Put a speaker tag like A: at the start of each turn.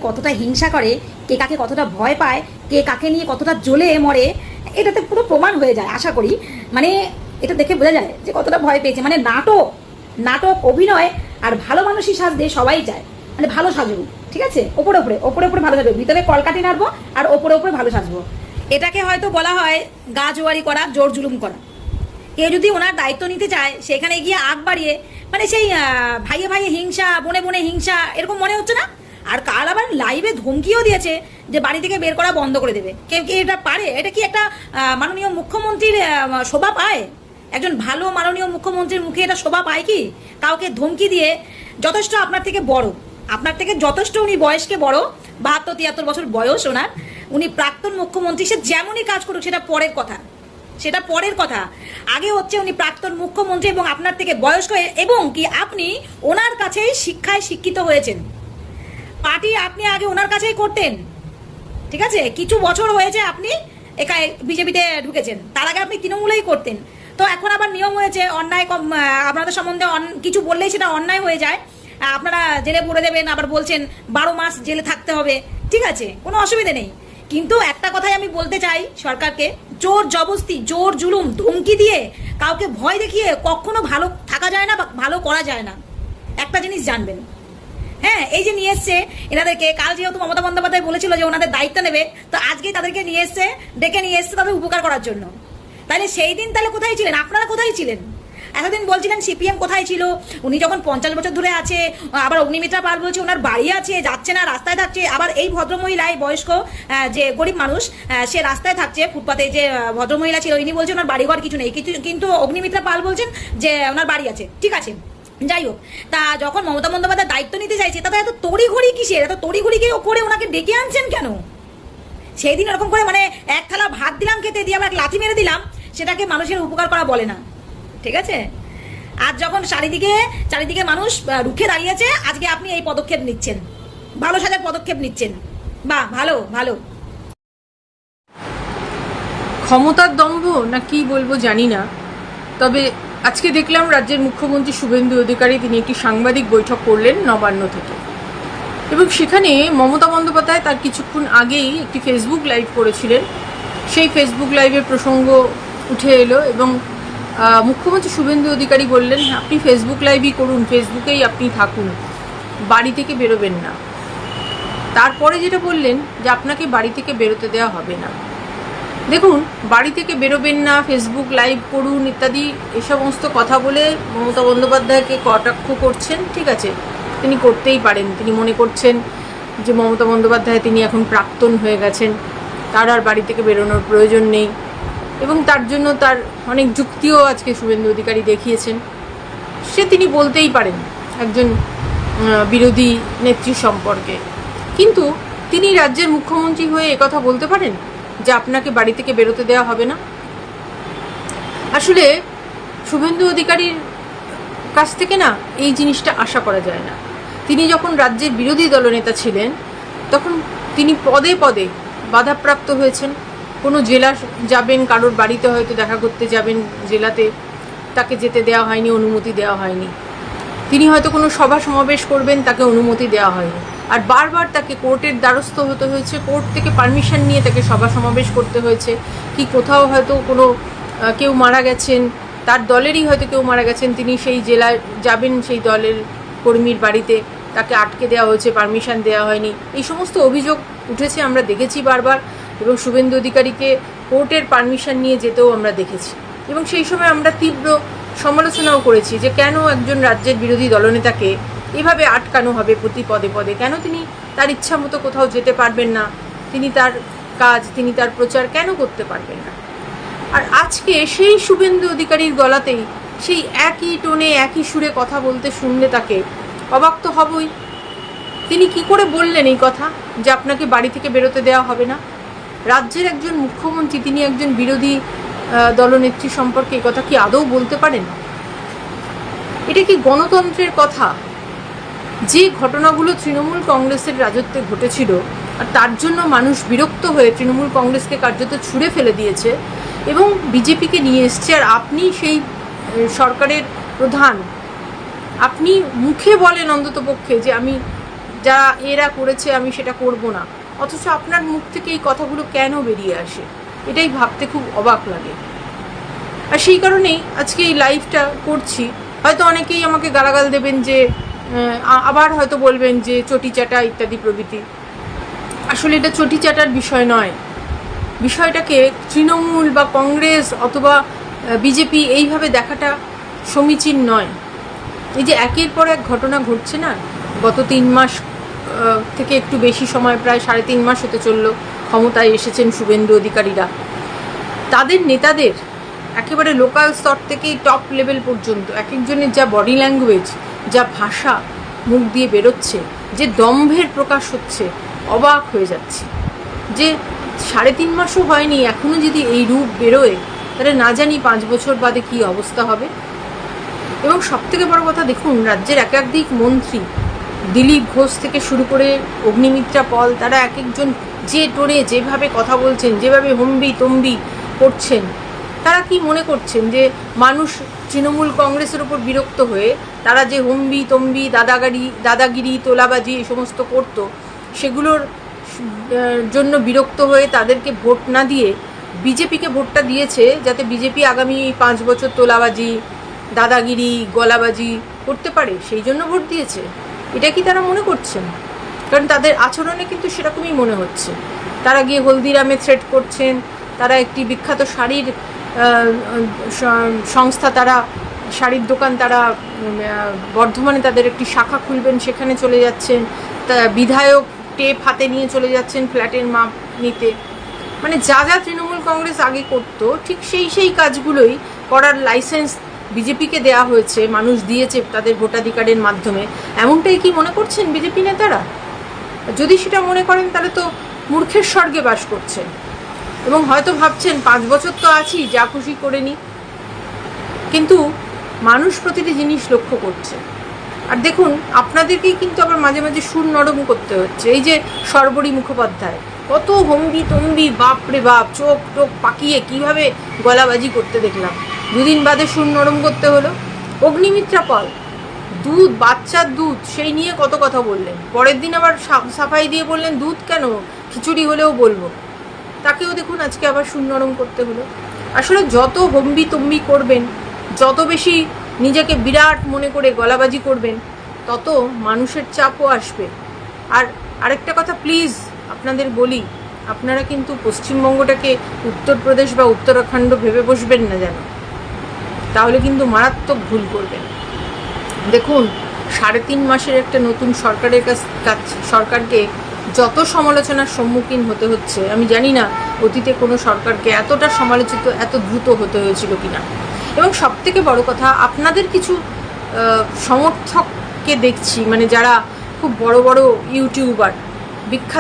A: কতটা হিংসা করে, কে কাকে কতটা ভয় পায়, কে কাকে নিয়ে কতটা জ্বলে মরে, এটাতে পুরো প্রমাণ হয়ে যায় আশা করি। মানে এটা দেখে বোঝা যায় যে কতটা ভয় পেয়েছে। মানে নাটক অভিনয় আর ভালো মানুষই সাজতে সবাই চায়, মানে ভালো সাজবো, ঠিক আছে, ওপরে ওপরে ভালো সাজবো, ভিতরে কলকাটি নাড়বো আর ওপরে ভালো সাজবো। এটাকে হয়তো বলা হয় গা জোয়ারি করা, জোর জুলুম করা। কেউ যদি ওনার দায়িত্ব নিতে চায় সেখানে গিয়ে আগ বাড়িয়ে, মানে সেই ভাইয়ে ভাইয়ে হিংসা, বনে হিংসা, এরকম মনে হচ্ছে না? আর কাল আবার লাইভে ধমকিও দিয়েছে যে বাড়ি থেকে বের করা বন্ধ করে দেবে। কেউ কি এটা পারে? এটা কি একটা মাননীয় মুখ্যমন্ত্রীর শোভা পায়? একজন ভালো মাননীয় মুখ্যমন্ত্রীর মুখে এটা শোভা পায় কি? কাউকে ধমকি দিয়ে, যথেষ্ট আপনার থেকে বড়, আপনার থেকে যথেষ্ট উনি বয়সকে বড়, 72-73 বছর বয়স ওনার, উনি প্রাক্তন মুখ্যমন্ত্রী, সে যেমনই কাজ করুক সেটা পরের কথা। আগে হচ্ছে উনি প্রাক্তন মুখ্যমন্ত্রী এবং আপনার থেকে বয়স্ক, এবং কি আপনি ওনার কাছেই শিক্ষায় শিক্ষিত হয়েছেন। পার্টি আপনি আগে ওনার কাছেই করতেন, ঠিক আছে? কিছু বছর হয়েছে আপনি বিজেপিতে ঢুকেছেন, তার আগে আপনি তৃণমূলেই করতেন। তো এখন আবার নিয়ম হয়েছে অন্যায় আপনাদের সম্বন্ধে কিছু বললেই সেটা অন্যায় হয়ে যায়, আপনারা জেলে পড়ে দেবেন, আবার বলছেন 12 মাস জেলে থাকতে হবে, ঠিক আছে, কোনো অসুবিধা নেই। কিন্তু একটা কথাই আমি বলতে চাই সরকারকে, জোর জবরদস্তি, জোর জুলুম, ধমকি দিয়ে কাউকে ভয় দেখিয়ে কখনো ভালো থাকা যায় না বা ভালো করা যায় না। একটা জিনিস জানবেন, হ্যাঁ, এই যে নিয়ে এসছে এনাদেরকে, কাল যেহেতু মমতা বন্দ্যোপাধ্যায় বলেছিল যে ওনাদের দায়িত্ব নেবে, তো আজকেই তাদেরকে ডেকে নিয়ে এসছে তাদের উপকার করার জন্য। তাহলে সেই দিন তাহলে কোথায় ছিলেন আপনারা? কোথায় ছিলেন এতদিন? বলছিলেন সিপিএম কোথায় ছিল, উনি যখন 50 বছর ধরে আছে। আবার অগ্নিমিত্রা পাল বলছে ওনার বাড়ি আছে, যাচ্ছে না, রাস্তায় থাকছে। আবার এই ভদ্রমহিলা, এই বয়স্ক যে গরিব মানুষ, সে রাস্তায় থাকছে, ফুটপাতে যে ভদ্রমহিলা ছিল, ইনি বলছে ওনার বাড়িঘর কিছু নেই, কিন্তু অগ্নিমিত্রা পাল বলছেন যে ওনার বাড়ি আছে, ঠিক আছে। যাই হোক, তা যখন মমতা বন্দ্যোপাধ্যায় দায়িত্ব নিতে চাইছে, তাতে এত তড়িঘড়ি কিসের? এত তড়িঘড়ি করে ওনাকে ডেকে আনছেন কেন? সেই দিন এরকম করে মানে এক থালা ভাত দিলাম খেতে, দিয়ে আবার এক লাথি মেরে দিলাম, সেটাকে মানুষের উপকার করা বলে না, ঠিক আছে? আর যখন চারিদিকে মানুষ রুখে দাঁড়িয়েছে, আজকে আপনি এই পদক্ষেপ নিচ্ছেন, ভালো সাজার পদক্ষেপ নিচ্ছেন, বাহ, ভালো।
B: ক্ষমতার দম্ভ না কি বলবো জানি না, তবে আজকে দেখলাম রাজ্যের মুখ্যমন্ত্রী শুভেন্দু অধিকারী তিনি একটি সাংবাদিক বৈঠক করলেন নবান্ন থেকে, এবং সেখানে মমতা বন্দ্যোপাধ্যায় তার কিছুক্ষণ আগেই একটি ফেসবুক লাইভ করেছিলেন। সেই ফেসবুক লাইভের প্রসঙ্গ উঠে এলো এবং মুখ্যমন্ত্রী শুভেন্দু অধিকারী বললেন, আপনি ফেসবুক লাইভই করুন, ফেসবুকেই আপনি থাকুন, বাড়ি থেকে বেরোবেন না। তারপরে যেটা বললেন যে আপনাকে বাড়ি থেকে বেরোতে দেওয়া হবে না। দেখুন, বাড়ি থেকে বেরোবেন না, ফেসবুক লাইভ করুন ইত্যাদি এ সমস্ত কথা বলে মমতা বন্দ্যোপাধ্যায়কে কটাক্ষ করছেন, ঠিক আছে, তিনি করতেই পারেন। তিনি মনে করছেন যে মমতা বন্দ্যোপাধ্যায় তিনি এখন প্রাক্তন হয়ে গেছেন, তার আর বাড়ি থেকে বেরোনোর প্রয়োজন নেই, এবং তার জন্য তার অনেক যুক্তিও আজকে শুভেন্দু অধিকারী দেখিয়েছেন। তিনি বলতেই পারেন একজন বিরোধী নেত্রী সম্পর্কে, কিন্তু তিনি রাজ্যের মুখ্যমন্ত্রী হয়ে একথা বলতে পারেন যে আপনাকে বাড়ি থেকে বেরোতে দেওয়া হবে না? আসলে শুভেন্দু অধিকারীর কাছ থেকে না এই জিনিসটা আশা করা যায় না। তিনি যখন রাজ্যের বিরোধী দলনেতা ছিলেন তখন তিনি পদে পদে বাধাপ্রাপ্ত হয়েছেন। কোনো জেলা যাবেন, কারোর বাড়িতে হয়তো দেখা করতে যাবেন জেলাতে, তাকে যেতে দেওয়া হয়নি, অনুমতি দেওয়া হয়নি। তিনি হয়তো কোনো সভা সমাবেশ করবেন, তাকে অনুমতি দেওয়া হয়নি। আর বারবার তাকে কোর্টের দ্বারস্থ হতে হয়েছে, কোর্ট থেকে পারমিশন নিয়ে তাকে সভা সমাবেশ করতে হয়েছে। কি কোথাও হয়তো কোনো কেউ মারা গেছেন, তার দলেরই হয়তো কেউ মারা গেছেন, তিনি সেই জেলায় যাবেন, সেই দলের কর্মীর বাড়িতে, তাকে আটকে দেওয়া হয়েছে, পারমিশন দেওয়া হয়নি। এই সমস্ত অভিযোগ উঠেছে, আমরা দেখেছি বারবার, এবং শুভেন্দু অধিকারীকে কোর্টের পারমিশন নিয়ে যেতেও আমরা দেখেছি। এবং সেই সময় আমরা তীব্র সমালোচনাও করেছি যে কেন একজন রাজ্যের বিরোধী দলনেতাকে এভাবে আটকানো হবে প্রতি পদে পদে, কেন তিনি তার ইচ্ছা মতো কোথাও যেতে পারবেন না, তিনি তার কাজ, তিনি তার প্রচার কেন করতে পারবেন না। আর আজকে সেই শুভেন্দু অধিকারীর গলাতেই সেই একই টোনে একই সুরে কথা বলতে শুনলে তাকে অবাক তো হবই। তিনি কি করে বললেন এই কথা যে আপনাকে বাড়ি থেকে বেরোতে দেওয়া হবে না? রাজ্যের একজন মুখ্যমন্ত্রী, তিনি একজন বিরোধী দলনেত্রী সম্পর্কে এই কথা কি আদৌ বলতে পারেন? এটা কি গণতন্ত্রের কথা? যে ঘটনাগুলো তৃণমূল কংগ্রেসের রাজত্বে ঘটেছিল, আর তার জন্য মানুষ বিরক্ত হয়ে তৃণমূল কংগ্রেসকে কার্যত ছুঁড়ে ফেলে দিয়েছে এবং বিজেপিকে নিয়ে এসছে, আর আপনি সেই সরকারের প্রধান, আপনি মুখে বলেন অন্তত পক্ষে যে আমি যা এরা করেছে আমি সেটা করব না, অথচ আপনার মুখ থেকে এই কথাগুলো কেন বেরিয়ে আসে, এটাই ভাবতে খুব অবাক লাগে। আর সেই কারণেই আজকে এই লাইভটা করছি। হয়তো অনেকেই আমাকে গালাগাল দেবেন, যে আবার হয়তো বলবেন যে চটি চাটা ইত্যাদি প্রভৃতি। আসলে এটা চটি চাটার বিষয় নয়, বিষয়টাকে তৃণমূল বা কংগ্রেস অথবা বিজেপি এইভাবে দেখাটা সমীচীন নয়। এই যে একের পর এক ঘটনা ঘটছে না, গত 3 মাস থেকে একটু বেশি সময়, প্রায় 3.5 মাস হতে চললো ক্ষমতায় এসেছেন শুভেন্দু অধিকারীরা। তাদের নেতাদের একেবারে লোকাল স্তর থেকে টপ লেভেল পর্যন্ত এক একজনের যা বডি ল্যাঙ্গুয়েজ, যা ভাষা মুখ দিয়ে বেরোচ্ছে, যে দম্ভের প্রকাশ হচ্ছে, অবাক হয়ে যাচ্ছে। যে 3.5 মাসও হয়নি, এখনও যদি এই রূপ বেরোয়, তাহলে না জানি 5 বছর বাদে কী অবস্থা হবে। এবং সবথেকে বড় কথা, দেখুন রাজ্যের একাধিক মন্ত্রী, দিলীপ ঘোষ থেকে শুরু করে অগ্নিমিত্রা পল, তারা এক একজন যে টোনে যেভাবে কথা বলছেন, যেভাবে হম্বি তম্বি করছেন, তারা কি মনে করছেন যে মানুষ তৃণমূল কংগ্রেসের উপর বিরক্ত হয়ে তারা যে হম্বি তম্বি দাদাগিরি তোলাবাজি এই সমস্ত করতো, সেগুলোর জন্য বিরক্ত হয়ে তাদেরকে ভোট না দিয়ে বিজেপিকে ভোটটা দিয়েছে, যাতে বিজেপি আগামী 5 বছর তোলাবাজি দাদাগিরি গলাবাজি করতে পারে, সেই জন্য ভোট দিয়েছে? এটা কি তারা মনে করছেন? কারণ তাদের আচরণে কিন্তু সেরকমই মনে হচ্ছে। তারা গিয়ে হলদিরামে থ্রেট করছেন, তারা একটি বিখ্যাত শাড়ির সংস্থা, তারা শাড়ির দোকান, তারা বর্ধমানে তাদের একটি শাখা খুলবেন, সেখানে চলে যাচ্ছেন, বিধায়ক টেপ হাতে নিয়ে চলে যাচ্ছেন ফ্ল্যাটের মাপ নিতে। মানে যা যা তৃণমূল কংগ্রেস আগে করতো, ঠিক সেই কাজগুলোই করার লাইসেন্স বিজেপিকে দেওয়া হয়েছে, মানুষ দিয়েছে তাদের ভোটাধিকারের মাধ্যমে। এমনটাই কি মনে করছেন বিজেপি নেতারা? যদি সেটা মনে করেন, তাহলে তো মূর্খের স্বর্গে বাস করছেন, এবং হয়তো ভাবছেন 5 বছর তো আছি, যা খুশি করে নি। কিন্তু মানুষ প্রতিটি জিনিস লক্ষ্য করছে। আর দেখুন, আপনাদেরকেই কিন্তু আবার মাঝে মাঝে সুর নরম করতে হচ্ছে। এই যে সর্বরী মুখোপাধ্যায়, কত হম্বি তম্বি, বাপরে বাপ, চোখ টোক পাকিয়ে কীভাবে গলাবাজি করতে দেখলাম, 2 দিন বাদে সুর নরম করতে হলো। অগ্নিমিত্রা পল, দুধ, বাচ্চার দুধ, সেই নিয়ে কত কথা বললেন, পরের দিন আবার সাফাই দিয়ে বললেন দুধ কেন, খিচুড়ি হলেও বলবো। তাকেও দেখুন আজকে আবার সুর নরম করতে হলো। আসলে যত হম্বি তম্বি করবেন, যত বেশি নিজেকে বিরাট মনে করে গলাবাজি করবেন, তত মানুষের চাপও আসবে। আর আরেকটা কথা প্লিজ আপনাদের বলি, আপনারা কিন্তু পশ্চিমবঙ্গটাকে উত্তরপ্রদেশ বা উত্তরাখণ্ড ভেবে বসবেন না যেন, তাহলে কিন্তু মারাত্মক ভুল করবেন। দেখুন, 3.5 মাসের একটা নতুন সরকারকে যত সমালোচনার সম্মুখীন হতে হচ্ছে, আমি জানি না অতীতে কোনো সরকারকে এতটা সমালোচিত এত দ্রুত হতে হয়েছিল কিনা। এবং সবথেকে বড় কথা, আপনাদের কিছু সমর্থককে দেখছি, মানে যারা খুব বড় বড় ইউটিউবার, বিখ্যাত